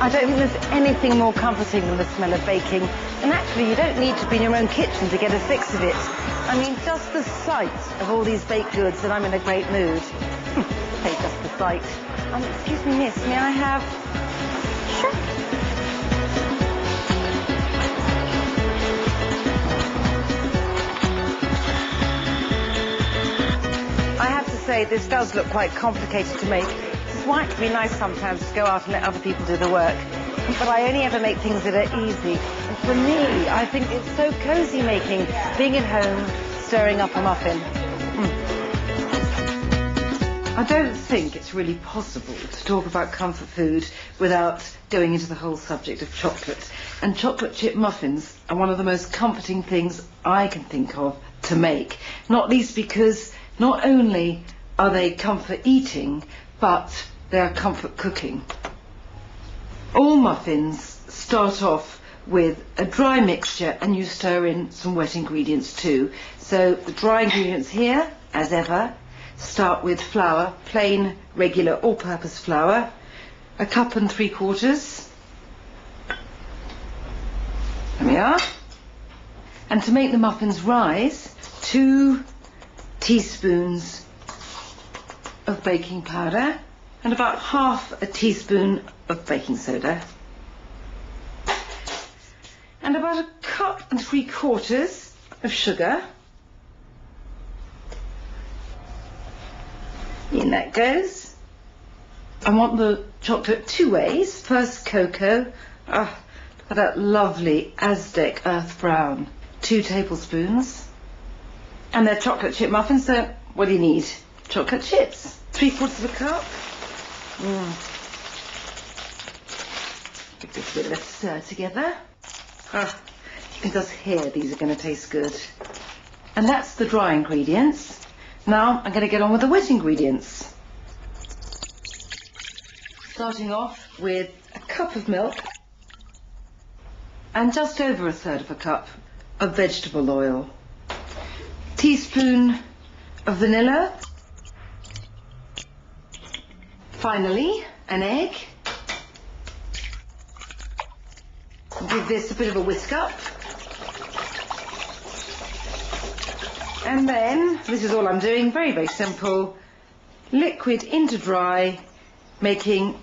I don't think there's anything more comforting than the smell of baking. And actually, you don't need to be in your own kitchen to get a fix of it. I mean, just the sight of all these baked goods, and I'm in a great mood. Hey, just the sight. Excuse me, miss, may I have... Sure. I have to say, this does look quite complicated to make. This is why it can be nice sometimes to go out and let other people do the work. But I only ever make things that are easy. And for me, I think it's so cosy making, being at home, stirring up a muffin. I don't think it's really possible to talk about comfort food without going into the whole subject of chocolate. And chocolate chip muffins are one of the most comforting things I can think of to make. Not least because not only are they comfort eating, but they are comfort cooking. All muffins start off with a dry mixture and you stir in some wet ingredients too. So the dry ingredients here, as ever, start with flour, plain, regular, all-purpose flour, 1 3/4 cups. There we are. And to make the muffins rise, 2 teaspoons of baking powder and about ½ a teaspoon of baking soda. And about 1 3/4 cups of sugar. In that goes. I want the chocolate 2 ways. First cocoa. Look at that lovely Aztec earth brown. 2 tablespoons. And they're chocolate chip muffins, so what do you need? Chocolate chips. 3/4 cup. Give this a bit of a stir together. You can just hear these are going to taste good. And that's the dry ingredients. Now I'm going to get on with the wet ingredients. Starting off with 1 cup of milk and just over 1/3 cup of vegetable oil. Teaspoon of vanilla. Finally, an egg. Give this a bit of a whisk up. And then, this is all I'm doing, very, very simple. Liquid into dry, making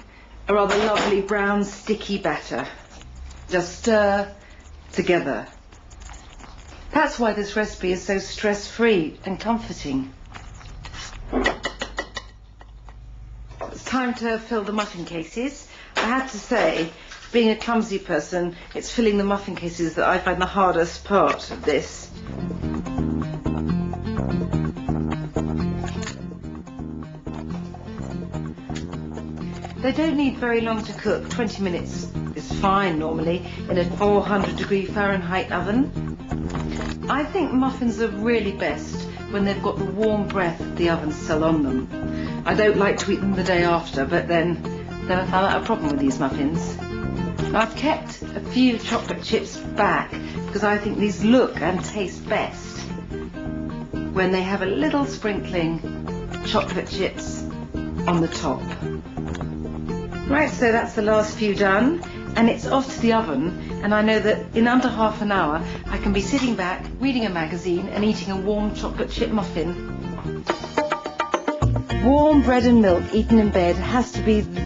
a rather lovely brown sticky batter. Just stir together. That's why this recipe is so stress-free and comforting. It's time to fill the muffin cases. I have to say, being a clumsy person, it's filling the muffin cases that I find the hardest part of this. They don't need very long to cook. 20 minutes is fine normally in a 400-degree Fahrenheit oven. I think muffins are really best when they've got the warm breath of the oven still on them. I don't like to eat them the day after, but then never found that a problem with these muffins. I've kept a few chocolate chips back because I think these look and taste best when they have a little sprinkling of chocolate chips on the top. Right, so that's the last few done, and it's off to the oven, and I know that in under half an hour I can be sitting back, reading a magazine and eating a warm chocolate chip muffin. Warm bread and milk eaten in bed has to be